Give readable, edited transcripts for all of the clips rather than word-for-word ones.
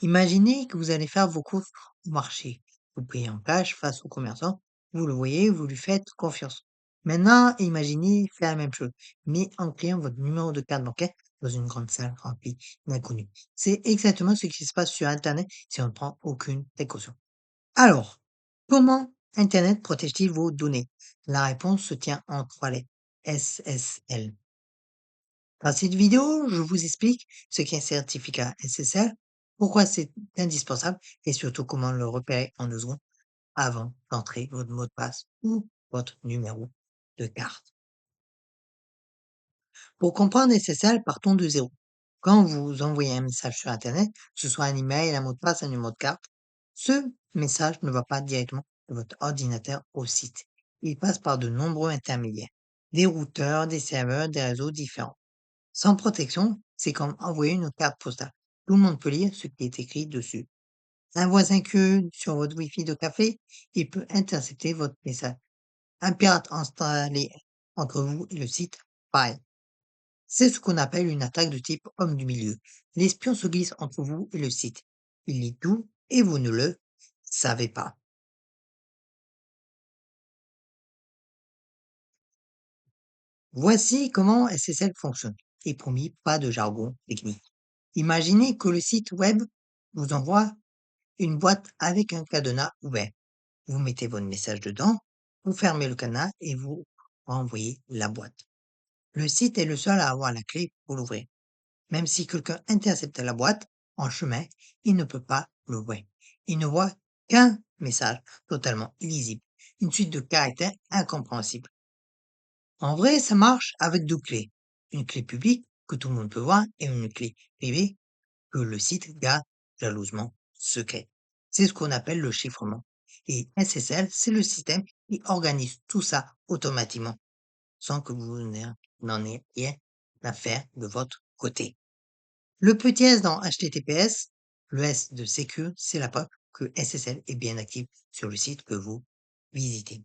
Imaginez que vous allez faire vos courses au marché. Vous payez en cash face au commerçant, vous le voyez, vous lui faites confiance. Maintenant, imaginez faire la même chose, mais en créant votre numéro de carte bancaire dans une grande salle remplie d'inconnus. C'est exactement ce qui se passe sur Internet si on ne prend aucune précaution. Alors, comment Internet protège-t-il vos données? La réponse se tient en trois lettres. SSL. Dans cette vidéo, je vous explique ce qu'est un certificat SSL, pourquoi c'est indispensable et surtout comment le repérer en 2 secondes avant d'entrer votre mot de passe ou votre numéro de carte. Pour comprendre SSL, partons de zéro. Quand vous envoyez un message sur Internet, que ce soit un email, un mot de passe, un numéro de carte, ce message ne va pas directement de votre ordinateur au site. Il passe par de nombreux intermédiaires, des routeurs, des serveurs, des réseaux différents. Sans protection, c'est comme envoyer une carte postale. Tout le monde peut lire ce qui est écrit dessus. Un voisin curieux sur votre Wi-Fi de café, il peut intercepter votre message. Un pirate installé entre vous et le site, pareil. C'est ce qu'on appelle une attaque de type homme du milieu. L'espion se glisse entre vous et le site. Il lit tout et vous ne le savez pas. Voici comment SSL fonctionne. Et promis, pas de jargon technique. Imaginez que le site web vous envoie une boîte avec un cadenas ouvert. Vous mettez votre message dedans, vous fermez le cadenas et vous renvoyez la boîte. Le site est le seul à avoir la clé pour l'ouvrir. Même si quelqu'un intercepte la boîte en chemin, il ne peut pas l'ouvrir. Il ne voit qu'un message totalement illisible, une suite de caractères incompréhensibles. En vrai, ça marche avec deux clés. Une clé publique que tout le monde peut voir et une clé privée que le site garde jalousement secret. C'est ce qu'on appelle le chiffrement. Et SSL, c'est le système qui organise tout ça automatiquement, sans que vous n'en ayez rien à faire de votre côté. Le petit S dans HTTPS, le S de Secure, c'est la preuve que SSL est bien actif sur le site que vous visitez.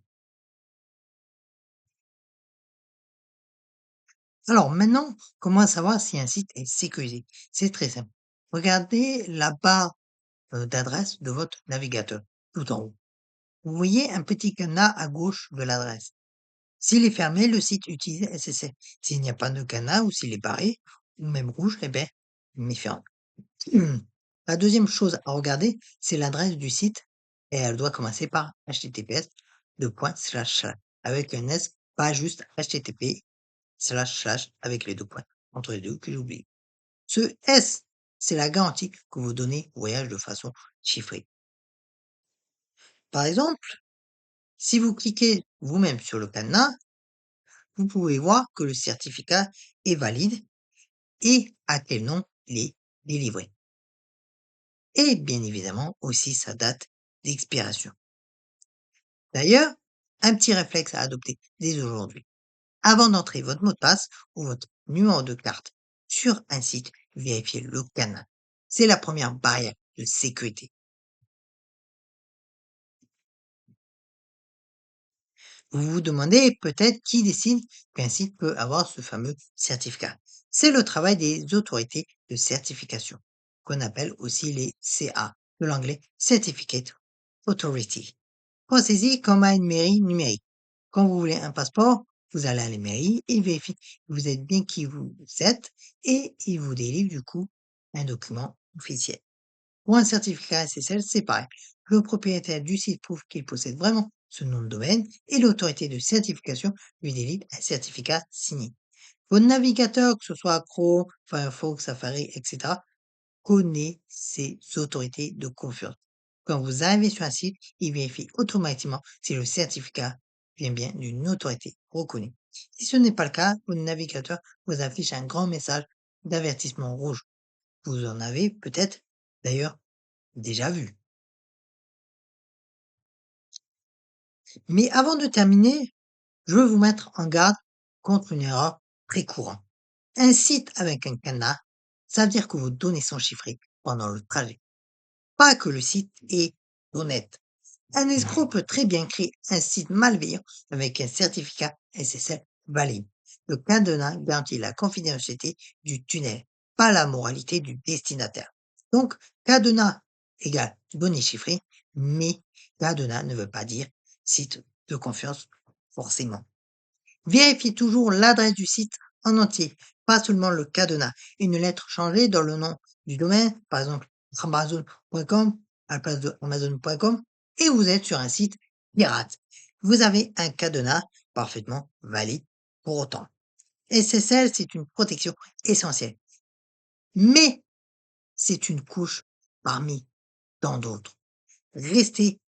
Alors maintenant, comment savoir si un site est sécurisé? C'est très simple. Regardez la barre d'adresse de votre navigateur, tout en haut. Vous voyez un petit cadenas à gauche de l'adresse. S'il est fermé, le site utilise SSL. S'il n'y a pas de cadenas ou s'il est barré, ou même rouge, eh bien, méfiant. La deuxième chose à regarder, c'est l'adresse du site et elle doit commencer par https avec un S, pas juste http avec les deux points entre les deux que j'oublie. Ce S, c'est la garantie que vos données voyagent de façon chiffrée. Par exemple, si vous cliquez vous-même sur le cadenas, vous pouvez voir que le certificat est valide et à quel nom il est délivré. Et bien évidemment aussi sa date d'expiration. D'ailleurs, un petit réflexe à adopter dès aujourd'hui. Avant d'entrer votre mot de passe ou votre numéro de carte sur un site, vérifiez le cadenas. C'est la première barrière de sécurité. Vous vous demandez peut-être qui décide qu'un site peut avoir ce fameux certificat. C'est le travail des autorités de certification, qu'on appelle aussi les CA, de l'anglais Certificate Authority. Pensez-y comme à une mairie numérique. Quand vous voulez un passeport, vous allez à la mairie, ils vérifient que vous êtes bien qui vous êtes et ils vous délivrent du coup un document officiel. Pour un certificat SSL, c'est pareil. Le propriétaire du site prouve qu'il possède vraiment ce nom de domaine et l'autorité de certification lui délivre un certificat signé. Votre navigateur, que ce soit Chrome, Firefox, Safari, etc., connaît ces autorités de confiance. Quand vous arrivez sur un site, il vérifie automatiquement si le certificat vient bien d'une autorité reconnue. Si ce n'est pas le cas, votre navigateur vous affiche un grand message d'avertissement rouge. Vous en avez peut-être d'ailleurs déjà vu. Mais avant de terminer, je veux vous mettre en garde contre une erreur très courante. Un site avec un cadenas, ça veut dire que vos données sont chiffrées pendant le trajet. Pas que le site est honnête. Un escroc peut très bien créer un site malveillant avec un certificat SSL valide. Le cadenas garantit la confidentialité du tunnel, pas la moralité du destinataire. Donc, cadenas égale données chiffrées, mais cadenas ne veut pas dire site de confiance forcément. Vérifiez toujours l'adresse du site en entier, pas seulement le cadenas. Une lettre changée dans le nom du domaine, par exemple amazon.com à la place de amazon.com, et vous êtes sur un site pirate. Vous avez un cadenas parfaitement valide pour autant. SSL, c'est une protection essentielle, mais c'est une couche parmi tant d'autres. Restez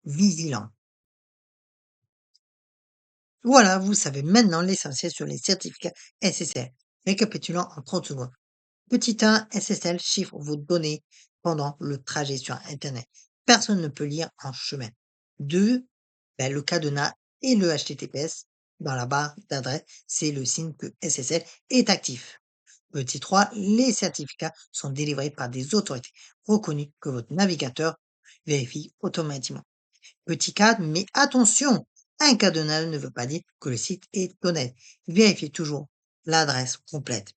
vigilants. Voilà, vous savez maintenant l'essentiel sur les certificats SSL. Récapitulons en 30 secondes. Petit 1, SSL chiffre vos données pendant le trajet sur Internet. Personne ne peut lire en chemin. 2, le cadenas et le HTTPS dans la barre d'adresse, c'est le signe que SSL est actif. Petit 3, les certificats sont délivrés par des autorités reconnues que votre navigateur vérifie automatiquement. Petit 4, mais attention, un cadenas ne veut pas dire que le site est honnête. Vérifiez toujours l'adresse complète.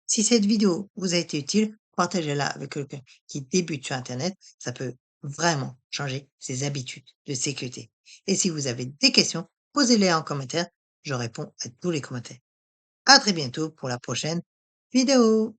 Si cette vidéo vous a été utile, partagez-la avec quelqu'un qui débute sur Internet. Ça peut vraiment changer ses habitudes de sécurité. Et si vous avez des questions, posez-les en commentaire. Je réponds à tous les commentaires. À très bientôt pour la prochaine vidéo.